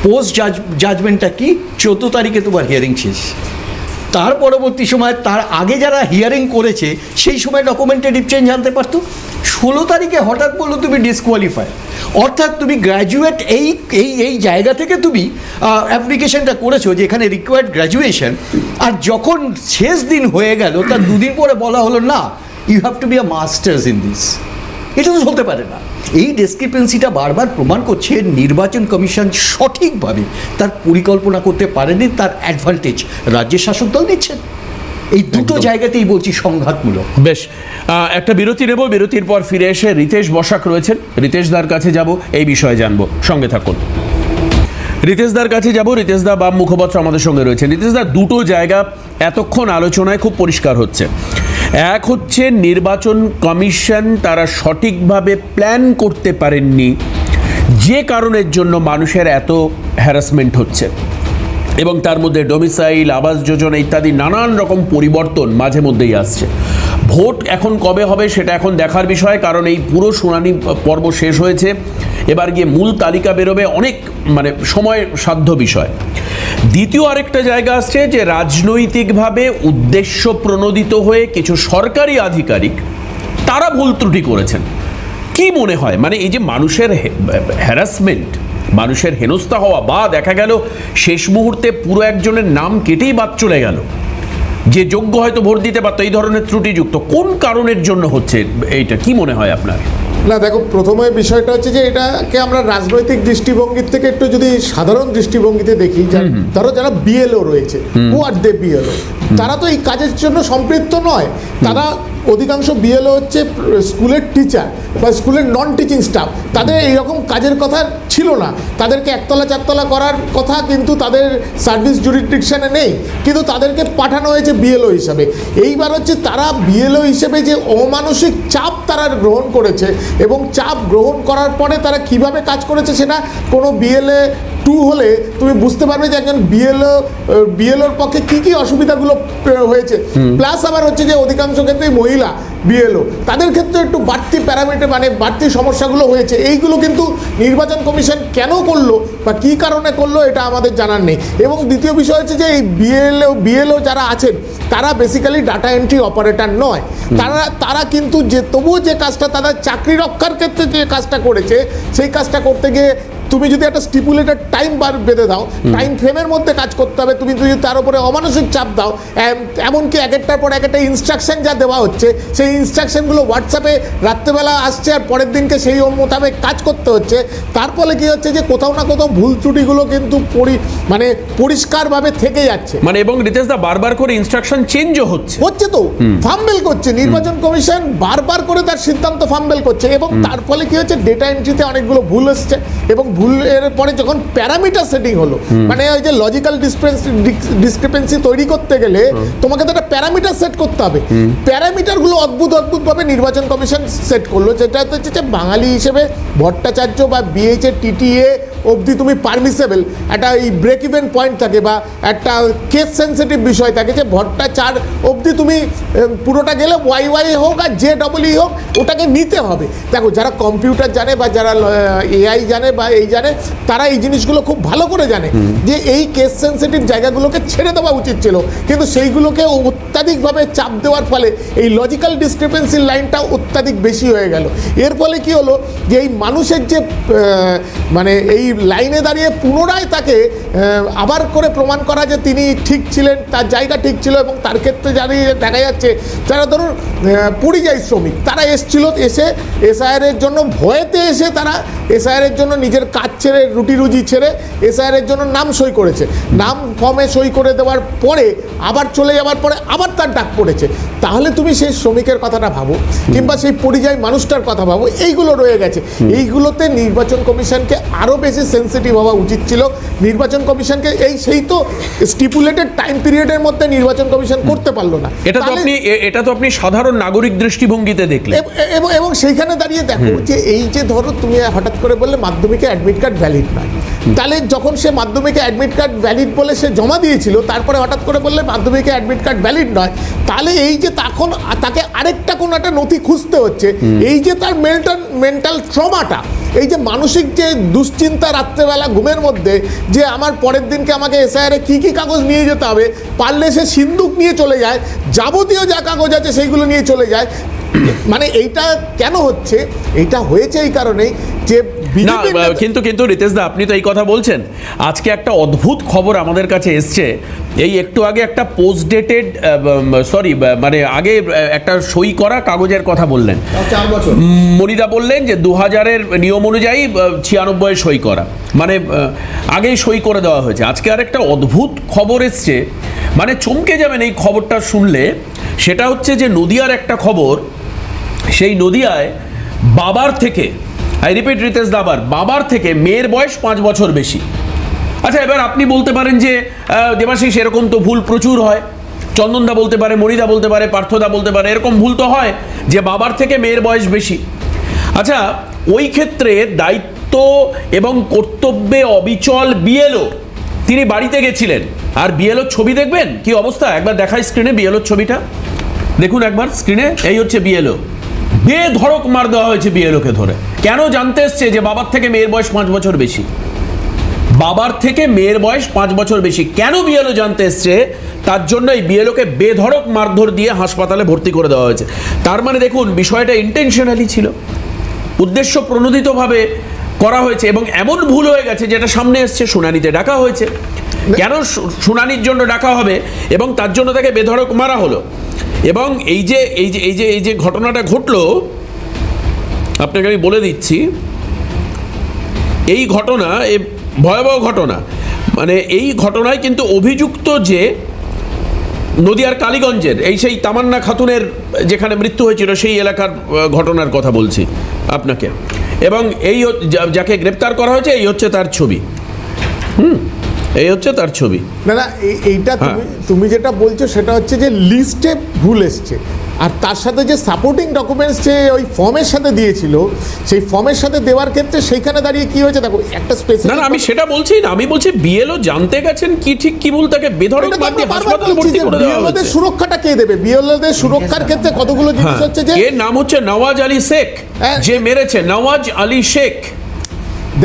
Post জাজমেন্টটা কি, 14 তারিখে তোমার হিয়ারিং শেষ, তার পরবর্তী সময় তার আগে যারা হিয়ারিং করেছে সেই সময় ডকুমেন্টেটিভ চেঞ্জ আনতে পারতো। 16 তারিখে হঠাৎ বললো তুমি ডিসকোয়ালিফাই, অর্থাৎ তুমি গ্র্যাজুয়েট এই এই এই জায়গা থেকে তুমি অ্যাপ্লিকেশনটা করেছো যে এখানে রিকোয়ার্ড গ্র্যাজুয়েশন, আর যখন শেষ দিন হয়ে গেল তার দুদিন পরে বলা হলো না, you have to be a masters in this. এটা তো চলতে পারে না। এই ডিসক্রিপেন্সিটা বারবার প্রমাণ করছে নির্বাচন কমিশন সঠিকভাবে তার পরিকল্পনা করতে পারেনি, তার অ্যাডভান্টেজ রাজ্যের শাসক দল নিচ্ছেন। এই দুটো জায়গাতেই বলছি সংঘাতমূলক। বেশ, একটা বিরতি নেব, বিরতির পর ফিরে এসে রিতেশ বসাক রয়েছেন, রিতেশদার কাছে যাব, এই বিষয়ে জানবো, সঙ্গে থাকুন। রিতেশদার কাছে যাব, রিতেশদা বাম মুখপাত্র আমাদের সঙ্গে রয়েছেন। রিতেশদা, দুটো জায়গা এতক্ষণ আলোচনায় খুব পরিষ্কার হচ্ছে। এক হচ্ছে নির্বাচন কমিশন তারা সঠিকভাবে প্ল্যান করতে পারেননি, যে কারণের জন্য মানুষের এত হ্যারাসমেন্ট হচ্ছে, এবং তার মধ্যে ডোমিসাইল, আবাস যোজনা ইত্যাদি নানান রকম পরিবর্তন মাঝে মধ্যেই আসছে। ভোট এখন কবে হবে সেটা এখন দেখার বিষয়, কারণ এই পুরো শুনানি পর্ব শেষ হয়েছে, এবার গিয়ে মূল তালিকা বেরোবে, অনেক সময় সাধ্য বিষয়। দ্বিতীয় আরেকটা জায়গা আসছে যে রাজনৈতিকভাবে উদ্দেশ্য প্রণোদিত হয়ে কিছু সরকারি আধিকারিক তারা ভুল ত্রুটি করেছেন। কি মনে হয়, এই যে মানুষের হ্যারাসমেন্ট, মানুষের হেনস্থা হওয়া, বা দেখা গেল শেষ মুহূর্তে পুরো একজনের নাম কেটেই বাদ চলে গেল, যে যোগ্য হয়তো ভোট দিতে পারতো, এই ধরনের ত্রুটিযুক্ত কোন কারণের জন্য হচ্ছে এইটা, কি মনে হয় আপনার? না দেখো, প্রথমে বিষয়টা হচ্ছে যে এটাকে আমরা রাজনৈতিক দৃষ্টিভঙ্গির থেকে একটু যদি সাধারণ দৃষ্টিভঙ্গিতে দেখি, ধরো যারা বিএলও রয়েছে, হু আর দে বিএলও, তারা তো এই কাজের জন্য সম্পৃক্ত নয়। তারা অধিকাংশ বিএলও হচ্ছে স্কুলের টিচার বা স্কুলের নন টিচিং স্টাফ, তাদের এইরকম কাজের কথা ছিল না। তাদেরকে একতলা চারতলা করার কথা কিন্তু তাদের সার্ভিস জুরিসডিকশনে নেই, কিন্তু তাদেরকে পাঠানো হয়েছে বিএলও হিসাবে। এইবার হচ্ছে তারা বিএলও হিসেবে যে অমানসিক চাপ তারা গ্রহণ করেছে, এবং চাপ গ্রহণ করার পরে তারা কিভাবে কাজ করেছে সেটা কোনো বিএলএ 2 হলে তুমি বুঝতে পারবে যে একজন বিএলওর পক্ষে কি কি অসুবিধাগুলো হয়েছে। প্লাস আবার হচ্ছে যে অধিকাংশ ক্ষেত্রেই মহিলা বিএলও, তাদের ক্ষেত্রে একটু বাড়তি প্যারামিটার বাড়তি সমস্যাগুলো হয়েছে। এইগুলো কিন্তু নির্বাচন কমিশন কেন করলো বা কী কারণে করলো এটা আমাদের জানার নেই। এবং দ্বিতীয় বিষয় হচ্ছে যে এই বিএলও যারা আছেন তারা বেসিক্যালি ডাটা এন্ট্রি অপারেটর নয়। তারা কিন্তু তবুও যে কাজটা তারা চাকরি রক্ষার ক্ষেত্রে যে কাজটা করেছে, সেই কাজটা করতে গিয়ে তুমি যদি একটা স্টিপুলেটেড টাইম বেঁধে দাও, টাইম ফ্রেমের মধ্যে কাজ করতে হবে, তুমি যদি তার উপরে অমানসিক চাপ দাও, এমনকি এক একটার পর এক একটা ইনস্ট্রাকশন যা দেওয়া হচ্ছে, সেই ইনস্ট্রাকশনগুলো হোয়াটসঅ্যাপে রাত্রেবেলা আসছে আর পরের দিনকে সেই মোতাবেক কাজ করতে হচ্ছে, তার ফলে কী হচ্ছে যে কোথাও না কোথাও ভুল ত্রুটিগুলো কিন্তু পরিষ্কারভাবে থেকে যাচ্ছে। এবং রিতেশদা বারবার করে ইনস্ট্রাকশন চেঞ্জও হচ্ছে তো ফাম্বেল করছে নির্বাচন কমিশন, বারবার করে তার সিদ্ধান্ত ফাম্বেল করছে, এবং তার ফলে কি হচ্ছে ডেটা এন্ট্রিতে অনেকগুলো ভুল এসছে। এবং ভুলের পরে যখন প্যারামিটার সেটিং হলো, ওই যে লজিক্যাল ডিসক্রিপেন্সি তৈরি করতে গেলে তোমাকে তো একটা প্যারামিটার সেট করতে হবে। প্যারামিটারগুলো অদ্ভুতভাবে নির্বাচন কমিশন সেট করলো, যেটা হচ্ছে যে বাঙালি হিসেবে ভট্টাচার্য বা বিএইচএ টিটিএ অবধি তুমি পারমিসেবল একটা এই ব্রেক ইভেন পয়েন্ট থাকে বা একটা কেস সেন্সিটিভ বিষয় থাকে, যে ভট্টাচার অবধি তুমি পুরোটা গেলে ওয়াই হোক আর JEE হোক ওটাকে নিতে হবে। দেখো, যারা কম্পিউটার জানে বা যারা AI জানে বা এই জানে, তারা এই জিনিসগুলো খুব ভালো করে জানে যে এই কেস সেন্সিটিভ জায়গাগুলোকে ছেড়ে দেওয়া উচিত ছিল, কিন্তু সেইগুলোকে অত্যাধিকভাবে চাপ দেওয়ার ফলে এই লজিক্যাল ডিসক্রিপেন্সির লাইনটা অত্যাধিক বেশি হয়ে গেল। এর ফলে কি হলো যে এই মানুষের যে এই লাইনে দাঁড়িয়ে পুনরায় তাকে আবার করে প্রমাণ করা যে তিনি ঠিক ছিলেন, তার জায়গা ঠিক ছিল, এবং তার ক্ষেত্রে দাঁড়িয়ে দেখা যাচ্ছে যারা ধরুন পরিযায়ী শ্রমিক, তারা এসে এসআইআরের জন্য ভয়েতে এসে তারা এসআইআরের জন্য নিজের কাজ ছেড়ে রুটি রুজি ছেড়ে এসআইআরের জন্য নাম সই করেছে। নাম ফর্মে সই করে দেওয়ার পরে আবার চলে যাওয়ার পরে আবার তার ডাক পড়েছে। তাহলে তুমি সেই শ্রমিকের কথাটা ভাবো, কিংবা সেই পরিযায়ী মানুষটার কথা ভাবো, এইগুলো রয়ে গেছে। এইগুলোতে নির্বাচন কমিশনকে আরও বেশি সেন্সিটিভ হওয়া উচিত ছিল। নির্বাচন কমিশনকে সেই তো স্টিপুলেটেড টাইম পিরিয়ডের মধ্যে নির্বাচন কমিশন করতে পারলো না। এটা তো আপনি সাধারণ নাগরিক দৃষ্টিভঙ্গিতে দেখলেন, এবং সেইখানে দাঁড়িয়ে দেখো যে এই যে ধরো তুমি হঠাৎ করে বললে মাধ্যমিকে অ্যাডমিট কার্ড ভ্যালিড নয়, তাহলে যখন সে মাধ্যমিকে অ্যাডমিট কার্ড ভ্যালিড বলে সে জমা দিয়েছিল, তারপরে হঠাৎ করে বললে মাধ্যমিকে অ্যাডমিট কার্ড ভ্যালিড নয়, তাহলে এই যে তখন তাকে আরেকটা কোনো একটা নথি খুঁজতে হচ্ছে, এই যে তার মেন্টাল ট্রমাটা, এই যে মানসিক যে দুশ্চিন্তা রাত্রেবেলা ঘুমের মধ্যে, যে আমার পরের দিনকে আমাকে এসআইআরে কী কী কাগজ নিয়ে যেতে হবে, পারলে সে সিন্দুক নিয়ে চলে যায়, যাবতীয় যা কাগজ আছে সেইগুলো নিয়ে চলে যায়। মানে এইটা কেন হচ্ছে? এইটা হয়েছে এই কারণেই যে না, কিন্তু রিতেশদা, আপনি তো এই কথা বলছেন, আজকে একটা অদ্ভুত খবর আমাদের কাছে এসছে। এই একটু আগে একটা পোস্ট ডেটেড মানে আগে একটা সই করা কাগজের কথা বললেন, 4 বছর মনিদা বললেন যে 2000-এর নিয়ম অনুযায়ী 96-এ সই করা, মানে আগেই সই করে দেওয়া হয়েছে। আজকে আর একটা অদ্ভুত খবর এসছে, মানে চমকে যাবেন এই খবরটা শুনলে। সেটা হচ্ছে যে নদিয়ার একটা খবর, সেই নদিয়ায় বাবার থেকে, আই রিপিট রিতেশ দাবার, বাবার থেকে মেয়ের বয়স 5 বছর বেশি। আচ্ছা, এবার আপনি বলতে পারেন যে দেবাশিস এরকম তো ভুল প্রচুর হয়, চন্দনদা বলতে পারে, মণিদা বলতে পারে, পার্থদা বলতে পারে, এরকম ভুল তো হয় যে বাবার থেকে মেয়ের বয়স বেশি। আচ্ছা, ওই ক্ষেত্রে দায়িত্ব এবং কর্তব্যে অবিচল বিএলও, তিনি বাড়িতে গেছিলেন, আর বিএলওর ছবি দেখবেন কি অবস্থা, একবার দেখাই স্ক্রিনে বিএলওর ছবিটা দেখুন একবার স্ক্রিনে। এই হচ্ছে বিএলও, বেধড়ক মার দেওয়া হয়েছে বিএলওকে ধরে। কেন? জানতে এসছে যে বাবার থেকে মেয়ের বয়স 5 বছর বেশি। বাবার থেকে মেয়ের বয়স 5 বছর বেশি কেন বিএলও জানতে এসছে, তার জন্য এই বিএলওকে বেধড়ক মারধর দিয়ে হাসপাতালে ভর্তি করে দেওয়া হয়েছে। তার মানে দেখুন, বিষয়টা ইন্টেনশনালি ছিল, উদ্দেশ্য প্রণোদিতভাবে করা হয়েছে, এবং এমন ভুল হয়ে গেছে যেটা সামনে এসছে। শুনানিতে ডাকা হয়েছে, কেন শুনানির জন্য ডাকা হবে, এবং তার জন্য তাকে বেধড়ক মারা হলো। এবং এই যে ঘটনাটা ঘটলো, আপনাকে আমি বলে দিচ্ছি, এই ঘটনা, এই ভয়াবহ ঘটনা, মানে এই ঘটনায় কিন্তু অভিযুক্ত যে নদিয়ার কালীগঞ্জের এই সেই তামান্না খাতুনের যেখানে মৃত্যু হয়েছিল, সেই এলাকার ঘটনার কথা বলছি আপনাকে। এবং এই যাকে গ্রেপ্তার করা হয়েছে, এই হচ্ছে তার ছবি। এই হচ্ছে তার ছবি। না, এইটা তুমি যেটা বলছো সেটা হচ্ছে যে লিস্টে ভুল এসছে, আর তার সাথে যে সাপোর্টিং ডকুমেন্টস যে ওই ফর্মের সাথে দিয়েছিল, সেই ফর্মের সাথে দেওয়ার ক্ষেত্রে সেইখানে দাঁড়িয়ে কি হয়েছে দেখো, একটা স্পেসিফিক। না, আমি সেটা বলছি না, আমি বলছি বিএলও জানতে গেছেন কি ঠিক কি ভুল, তাকে বেধড়ক মার দিয়ে হাসপাতালে ভর্তি করে দেওয়া হয়েছে। বিএলওদের সুরক্ষাটা কে দেবে? বিএলওদের সুরক্ষার ক্ষেত্রে কতগুলো জিনিস হচ্ছে যে, এর নাম হচ্ছে নওয়াজ আলী শেখ, যে মেরেছে নওয়াজ আলী শেখ।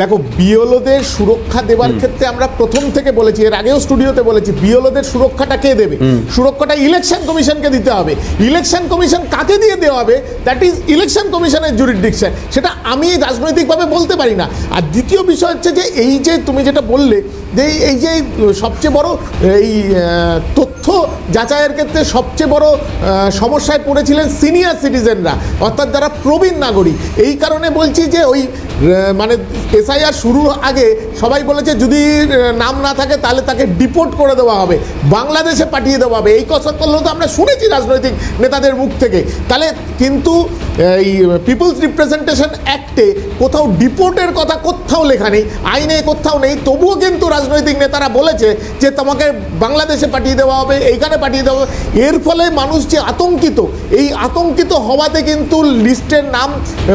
দেখো, বিএলওদের সুরক্ষা দেওয়ার ক্ষেত্রে আমরা প্রথম থেকে বলেছি, এর আগেও স্টুডিওতে বলেছি, বিএলওদের সুরক্ষাটা কে দেবে? সুরক্ষাটা ইলেকশন কমিশনকে দিতে হবে। ইলেকশন কমিশন কাকে দিয়ে দেওয়া হবে? দ্যাট ইজ ইলেকশন কমিশনের জুরিসডিকশন। সেটা আমি রাজনৈতিকভাবে বলতে পারি না। আর দ্বিতীয় বিষয় হচ্ছে যে, এই যে তুমি যেটা বললে যে এই যে সবচেয়ে বড় এই তথ্য যাচাইয়ের ক্ষেত্রে সবচেয়ে বড় সমস্যায় পড়েছিলেন সিনিয়র সিটিজেনরা, অর্থাৎ যারা প্রবীণ নাগরিক। এই কারণে বলছি যে ওই মানে এসআইআর শুরুর আগে সবাই বলেছে যদি নাম না থাকে তাহলে তাকে ডিপোর্ট করে দেওয়া হবে, বাংলাদেশে পাঠিয়ে দেওয়া হবে। এই কথা তো আমরা শুনেছি রাজনৈতিক নেতাদের মুখ থেকে। তাহলে কিন্তু এই পিপলস রিপ্রেজেন্টেশন অ্যাক্টে কোথাও ডিপোর্টের কথা কোথাও লেখা নেই, আইনে কোথাও নেই। তবুও কিন্তু রাজনৈতিক নেতারা বলেছে যে তোমাকে বাংলাদেশে পাঠিয়ে দেওয়া হবে, এইখানে পাঠিয়ে দেওয়া হবে। এর ফলে মানুষ যে আতঙ্কিত, এই আতঙ্কিত হওয়াতে কিন্তু লিস্টের নাম,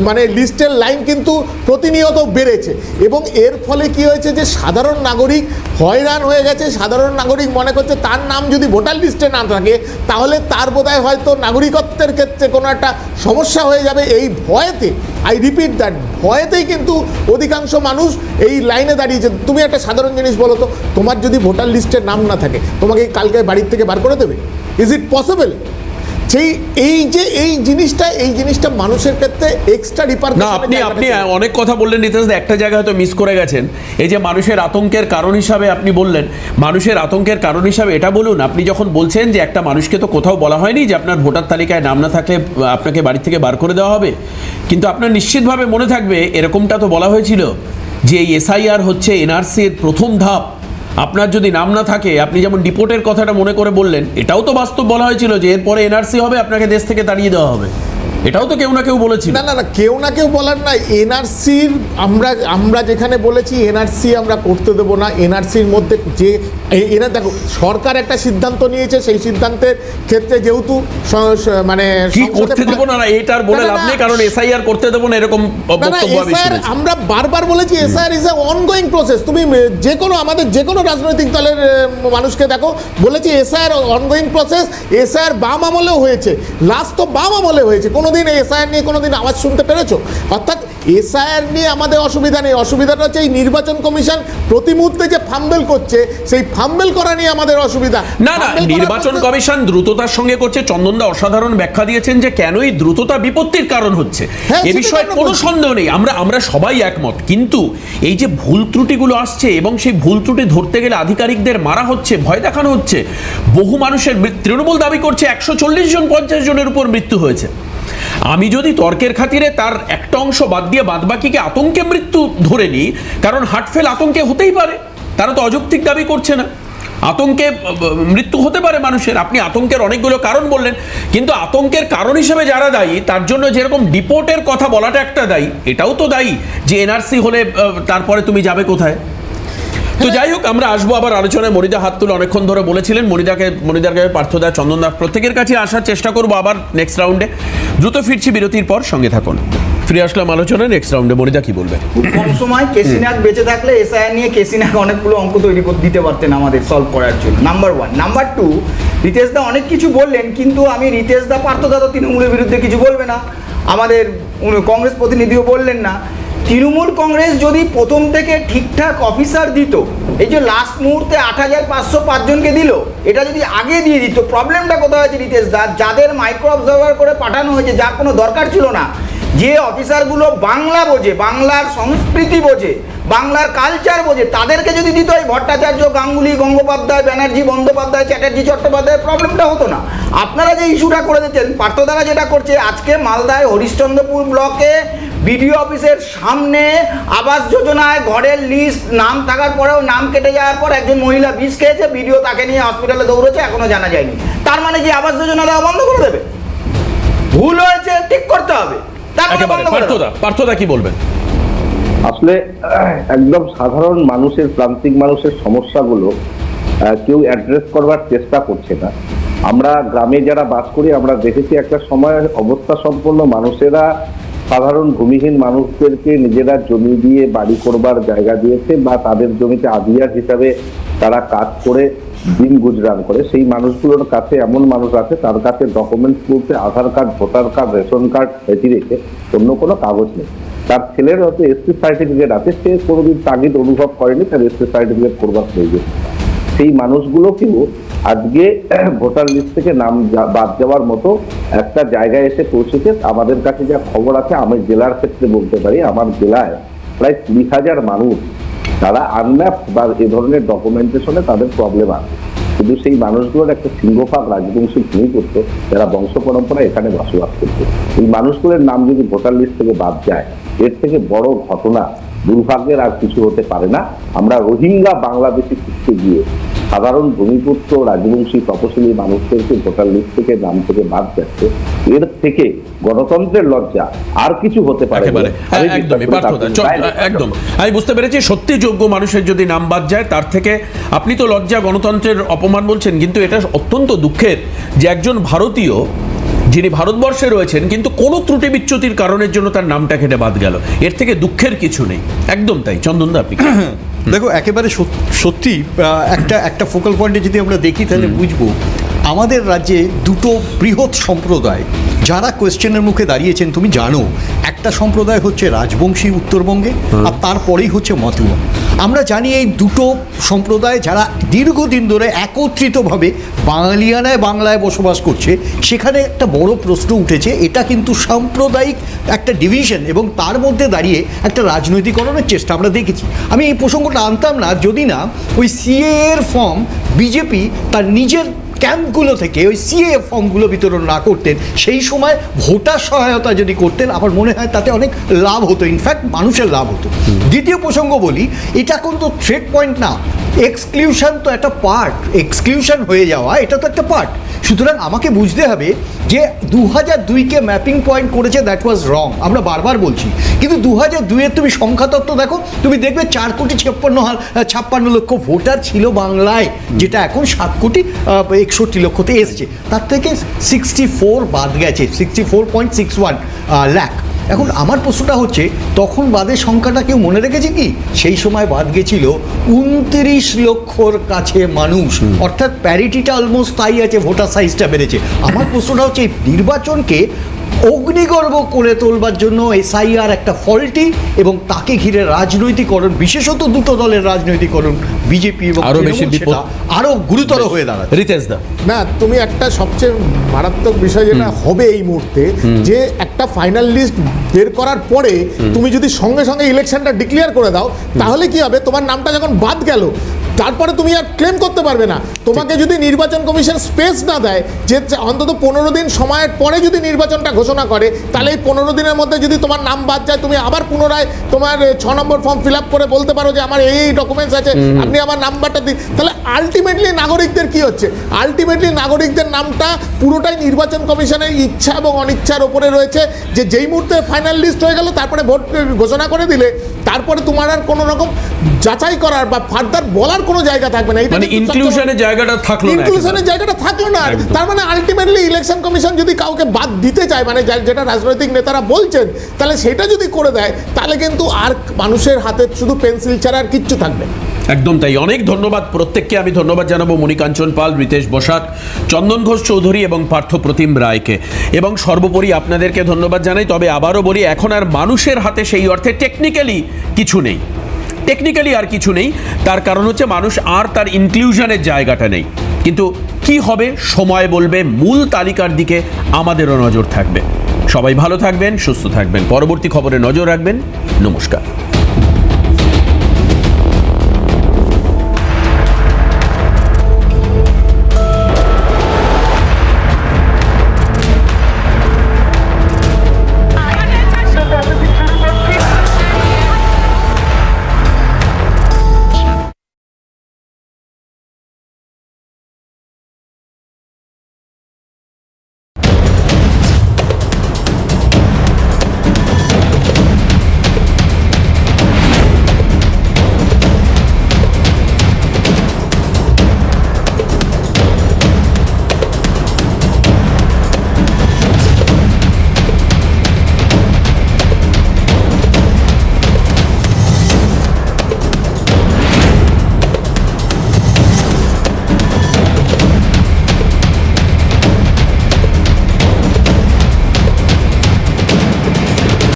মানে লিস্টের লাইন কিন্তু প্রতিনিয়ত বেড়েছে। এবং এর ফলে কি হয়েছে যে সাধারণ নাগরিক হয়রান হয়ে গেছে। সাধারণ নাগরিক মনে করছে তার নাম যদি ভোটার লিস্টে না থাকে তাহলে তার বোধহয় হয়তো নাগরিকত্বের ক্ষেত্রে কোনো একটা সমস্যা হয়ে যাবে। এই ভয়েতে, আই রিপিট দ্যাট, ভয়েতেই কিন্তু অধিকাংশ মানুষ এই লাইনে দাঁড়িয়েছে। তুমি একটা সাধারণ জিনিস বলো তো, তোমার যদি ভোটার লিস্টের নাম না থাকে তোমাকে কালকে বাড়ির থেকে বার করে দেবে? Is it possible? সেই এই জিনিসটা মানুষের ক্ষেত্রে এক্সট্রা রিপারকাশন। না, আপনি অনেক কথা বললেন রিতেশদা, একটা জায়গায় হয়তো মিস করে গেছেন। এই যে মানুষের আতঙ্কের কারণ হিসাবে আপনি বললেন, মানুষের আতঙ্কের কারণ হিসাবে এটা বলুন, আপনি যখন বলছেন যে একটা মানুষকে তো কোথাও বলা হয়নি যে আপনার ভোটার তালিকায় নাম না থাকলে আপনাকে বাড়ি থেকে বার করে দেওয়া হবে, কিন্তু আপনার নিশ্চিতভাবে মনে থাকবে এরকমটা তো বলা হয়েছিল যে এই এসআইআর হচ্ছে এনআরসির প্রথম ধাপ। আপনার যদি নাম না থাকে, আপনি যেমন ডিপোর্টের কথাটা মনে করে বললেন, এটাও তো বাস্তব বলা হয়েছিল যে এরপরে এনআরসি হবে, আপনাকে দেশ থেকে তাড়িয়ে দেওয়া হবে। এটাও তো কেউ না কেউ বলেছিল। না, কেউ না কেউ বলার না। এনআরসির আমরা যেখানে বলেছি এনআরসি আমরা করতে দেবো না, এনআরসির মধ্যে যে দেখো সরকার একটা সিদ্ধান্ত নিয়েছে, সেই সিদ্ধান্তের ক্ষেত্রে যেহেতু মানে কি করতে দেবো না এটার বলে লাভ নেই, কারণ এসআইআর করতে দেবো না এরকম বক্তব্য আমি শুনেছি। আমরা বারবার বলেছি SIR is a ongoing process. তুমি যে কোনো আমাদের যে কোনো রাজনৈতিক দলের মানুষকে দেখো, বলেছি এসআইআর অনগোয়িং প্রসেস। এসআইআর বাম আমলেও হয়েছে, লাস্ট তো বাম আমলে হয়েছে, কোনো কোনোদিন এসআইআর নিয়ে কোনোদিন আওয়াজ শুনতে পেরেছো? অর্থাৎ এসআইআর নিয়ে আমাদের অসুবিধা নেই, অসুবিধাটা হচ্ছে এই নির্বাচন কমিশন প্রতি মুহূর্তে যে ফাম্বেল করছে, সেই ফাম্বেল করা নিয়ে আমাদের অসুবিধা। না না, নির্বাচন কমিশন দ্রুততার সঙ্গে করছে। চন্দনদা অসাধারণ ব্যাখ্যা দিয়েছেন যে কেন এই দ্রুততা বিপত্তির কারণ হচ্ছে, এ বিষয়ে কোনো সন্দেহ নেই, আমরা সবাই একমত। কিন্তু এই যে ভুল ত্রুটিগুলো আসছে এবং সেই ভুল ত্রুটি ধরতে গেলে আধিকারিকদের মারা হচ্ছে, ভয় দেখানো হচ্ছে, বহু মানুষের তৃণমূল দাবি করছে 140 জন 50 জনের উপর মৃত্যু হয়েছে। আমি যদি তর্কের খাতিরে তার একটা অংশ বাদ দিয়ে বাদবাকিকে আতঙ্কে মৃত্যু ধরে নিই, কারণ হার্টফেল আতঙ্কে হতেই পারে, তারা তো অযৌক্তিক দাবি করছে না, আতঙ্কে মৃত্যু হতে পারে মানুষের। আপনি আতঙ্কের অনেকগুলো কারণ বললেন, কিন্তু আতঙ্কের কারণ হিসেবে যারা দায়ী তার জন্য যেরকম ডিপোর্টের কথা বলাটা একটা দায়ী, এটাও তো দায়ী যে এনআরসি হলে তারপরে তুমি যাবে কোথায়। তো যাই হোক, আমরা আসবো আবার আলোচনায়। মনিদা হাত তুলে অনেকক্ষণ ধরে বলেছিলেন, মনিদার কাছে পার্থদা, চন্দনদা প্রত্যেকের কাছে আসার চেষ্টা করবো আবার নেক্সট রাউন্ডে। দ্রুত ফিরছি বিরতির পর, সঙ্গে থাকুন। ফিরে আসলাম আলোচনায় নেক্সট রাউন্ডে। মনিদা কি বলবেন? খুব কম সময় কেসিনাক বেঁচে থাকলে এসআইআর নিয়ে কেসিনাক অনেকগুলো অঙ্ক তৈরি করে দিতে পারতেন আমাদের সলভ করার জন্য, নাম্বার 1। নাম্বার 2, রিতেশদা অনেক কিছু বললেন, কিন্তু আমি রিতেশদা পার্থদা তো তৃণমূলের বিরুদ্ধে কিছু বলবে না, আমাদের কংগ্রেস প্রতিনিধিও বললেন না। তৃণমূল কংগ্রেস যদি প্রথম থেকে ঠিকঠাক অফিসার দিত, এই যে লাস্ট মুহূর্তে 8,505 জনকে দিল, এটা যদি আগে দিয়ে দিত, প্রবলেমটা কোথায় হয়েছে রিতেশদা, যাদের মাইক্রো অবজারভার করে পাঠানো হয়েছে, যার কোনো দরকার ছিল না, যে অফিসারগুলো বাংলা বোঝে, বাংলার সংস্কৃতি বোঝে, বাংলার কালচার বোঝে, তাদেরকে যদি দিত, এই ভট্টাচার্য, গাঙ্গুলি, গঙ্গোপাধ্যায়, ব্যানার্জি, বন্দ্যোপাধ্যায়, চ্যাটার্জি, চট্টোপাধ্যায়, প্রবলেমটা হতো না। আপনারা যে ইস্যুটা করে দিচ্ছেন, পার্থদারা যেটা করছে, আজকে মালদায় হরিশ্চন্দ্রপুর ব্লকে বিডিও অফিসের সামনে আবাস যোজনায় ঘরের লিস্ট নাম থাকার পরেও নাম কেটে যাওয়ার পর একজন মহিলা বিষ খেয়েছে, বিডিও তাকে নিয়ে হসপিটালে দৌড়েছে, এখনো জানা যায়নি। তার মানে কি আবাস যোজনা দেওয়া বন্ধ করে দেবে? ভুল হয়েছে, ঠিক করতে হবে। পার্থদা কি বলবেন? আসলে একদম সাধারণ মানুষের, প্রান্তিক মানুষের সমস্যাগুলো কেউ অ্যাড্রেস করবার চেষ্টা করছে না। আমরা গ্রামে যারা বাস করি, আমরা দেখেছি একটা সময় অবস্থা সম্পন্ন মানুষেরা সাধারণ ভূমিহীন মানুষদেরকে নিজেরা জমি দিয়ে বাড়ি করবার জায়গা দিয়েছে, বা তাদের জমিতে আদিয়ার হিসাবে তারা কাজ করে দিন গুজরান করে। সেই মানুষগুলোর কাছে এমন মানুষ আছে, তার কাছে ডকুমেন্টস বলতে Aadhaar card, voter card, ration card রেখে অন্য কোনো কাগজ নেই। তার ছেলের হয়তো এসসি সার্টিফিকেট আছে, সে কোনোদিন তাগিদ অনুভব করেনি তার এসসি সার্টিফিকেট করবার প্রয়োজন। সেই মানুষগুলোকেও আজকে ভোটার লিস্ট থেকে নাম বাদ যাওয়ার মতো একটা জায়গায় এসে পৌঁছেছে। আমাদের কাছে যা খবর আছে, আমি জেলার ক্ষেত্রে বলতে পারি, আমার জেলায় প্রায় 20,000 মানুষ তারা আনম্যাপ বা এ ধরনের ডকুমেন্টেশনে তাদের প্রবলেম আছে। কিন্তু সেই মানুষগুলোর একটা সিংহভাগ রাজবংশী ভূমি করত, যারা বংশ পরম্পরা এখানে বসবাস করত। এই মানুষগুলোর নাম যদি ভোটার লিস্ট থেকে বাদ যায়, এর থেকে বড় ঘটনা দুর্ভাগ্যের আর কিছু হতে পারে না। আমরা রোহিঙ্গা বাংলাদেশি খুঁজতে গিয়ে সাধারণ ভূমিপুত্র রাজবংশী তপশিলি মানুষদেরকে ভোটার লিস্ট থেকে নাম থেকে বাদ যাচ্ছে, এর থেকে গণতন্ত্রের লজ্জা আর কিছু হতে পারে? একদম, আমি বুঝতে পেরেছি। সত্যি যোগ্য মানুষের যদি নাম বাদ যায়, তার থেকে আপনি তো লজ্জা, গণতন্ত্রের অপমান বলছেন, কিন্তু এটা অত্যন্ত দুঃখের যে একজন ভারতীয় যিনি ভারতবর্ষে রয়েছেন, কিন্তু কোনো ত্রুটি বিচ্যুতির কারণের জন্য তার নামটা কেটে বাদ গেল, এর থেকে দুঃখের কিছু নেই। একদম তাই। চন্দনদা, আপনি দেখো, একেবারে সত্যি একটা ফোকাল পয়েন্টে যদি আমরা দেখি, তাহলে বুঝবো আমাদের রাজ্যে দুটো বৃহৎ সম্প্রদায় যারা কোয়েশ্চেনের মুখে দাঁড়িয়েছেন। তুমি জানো, একটা সম্প্রদায় হচ্ছে রাজবংশী উত্তরবঙ্গে, আর তারপরেই হচ্ছে মতুয়া। আমরা জানি এই দুটো সম্প্রদায় যারা দীর্ঘদিন ধরে একত্রিতভাবে বাঙালিয়ানায় বাংলায় বসবাস করছে, সেখানে একটা বড় প্রশ্ন উঠেছে। এটা কিন্তু সাম্প্রদায়িক একটা ডিভিশন, এবং তার মধ্যে দাঁড়িয়ে একটা রাজনৈতিকরণের চেষ্টা আমরা দেখেছি। আমি এই প্রসঙ্গটা আনতাম না যদি না ওই সিএ এর ফর্ম বিজেপি তার নিজের ক্যাম্পগুলো থেকে ওই সিএ ফর্মগুলো বিতরণ না করতেন, সেই সময় ভোটার সহায়তা যদি করতেন, আমার মনে হয় তাতে অনেক লাভ হতো, ইনফ্যাক্ট মানুষের লাভ হতো। দ্বিতীয় প্রসঙ্গ বলি, এটা কিন্তু থ্রেড পয়েন্ট না, এক্সক্লুশন তো একটা পার্ট, এক্সক্লুশন হয়ে যাওয়া এটা তো একটা পার্ট। সুতরাং আমাকে বুঝতে হবে যে 2002-কে ম্যাপিং পয়েন্ট করেছে, দ্যাট ওয়াজ রং, আমরা বারবার বলছি। কিন্তু 2002-এর তুমি সংখ্যাতত্ত্ব দেখো, তুমি দেখবে 4,56,56,00,000 ভোটার ছিল বাংলায়, যেটা এখন 7,61,00,000-তে এসছে। তার থেকে 64 বাদ গেছে, 64.61 লাখ। এখন আমার প্রশ্নটা হচ্ছে, তখন বাদের সংখ্যাটা কেউ মনে রেখেছে কি? সেই সময় বাদ গেছিল 29 লক্ষর কাছে মানুষ, অর্থাৎ প্যারিটিটা অলমোস্ট তাই আছে, ভোটার সাইজটা বেড়েছে। আমার প্রশ্নটা হচ্ছে, এই নির্বাচনকে অগ্নিগর্ভ করে তোলবার জন্য এসআইআর একটা ফল্টি এবং তাকে ঘিরে রাজনৈতিকরণ, বিশেষত দুটো দলের রাজনৈতিকরণ বিজেপি এবং আরো বেশি তৃণমূল, বিপদ। সেটা আরো গুরুতর হয়ে দাঁড়াচ্ছে। রিতেশ দা, না, তুমি একটা সবচেয়ে মারাত্মক বিষয় যেটা হবে এই মুহূর্তে, যে একটা ফাইনাল লিস্ট বের করার পরে তুমি যদি সঙ্গে সঙ্গে ইলেকশনটা ডিক্লেয়ার করে দাও, তাহলে কি হবে, তোমার নামটা যখন বাদ গেল তারপরে তুমি আর ক্লেম করতে পারবে না। তোমাকে যদি নির্বাচন কমিশন স্পেস না দেয়, যে অন্তত 15 দিন সময়ের পরে যদি নির্বাচনটা ঘোষণা করে, তাহলে এই 15 দিনের মধ্যে যদি তোমার নাম বাদ যায়, তুমি আবার পুনরায় তোমার 6 নম্বর ফর্ম ফিল আপ করে বলতে পারো যে আমার এই ডকুমেন্টস আছে, আপনি আমার নাম্বারটা দিন। তাহলে আলটিমেটলি নাগরিকদের কি হচ্ছে, আলটিমেটলি নাগরিকদের নামটা পুরোটাই নির্বাচন কমিশনের ইচ্ছা এবং অনিচ্ছার ওপরে রয়েছে, যে যেই মুহূর্তে ফাইনাল লিস্ট হয়ে গেল তারপরে ভোট ঘোষণা করে দিলে, তারপরে তোমার আর কোনো রকম যাচাই করার বা ফার্দার বলার কোনো জায়গা থাকবে না। মানে ইনক্লুশনের জায়গাটা থাকলো না, ইনক্লুশনের জায়গাটা থাকলো না। তার মানে আলটিমেটলি ইলেকশন কমিশন যদি কাউকে বাদ দিতে চায়, মানে যেটা রাজনৈতিক নেতারা বলছেন, তাহলে সেটা যদি করে দেয়, তাহলে কিন্তু আর মানুষের হাতে শুধু পেন্সিল ছাড়া আর কিচ্ছু থাকবে না। একদম তাই। অনেক ধন্যবাদ প্রত্যেককে। আমি ধন্যবাদ জানাবো মণিকাঞ্চন পাল, রিতেশ বসাক, চন্দন ঘোষ চৌধুরী এবং পার্থ প্রতিম রায়কে, এবং সর্বোপরি আপনাদেরকে ধন্যবাদ জানাই। তবে আবারও বলি, এখন আর মানুষের হাতে সেই অর্থে টেকনিক্যালি কিছু নেই, টেকনিক্যালি আর কিছু নেই। তার কারণ হচ্ছে মানুষ আর তার ইনক্লুশনের জায়গাটা নেই। কিন্তু কি হবে সময় বলবে। মূল তালিকার দিকে আমাদেরও নজর থাকবে। সবাই ভালো থাকবেন, সুস্থ থাকবেন। পরবর্তী খবরে নজর রাখবেন। নমস্কার।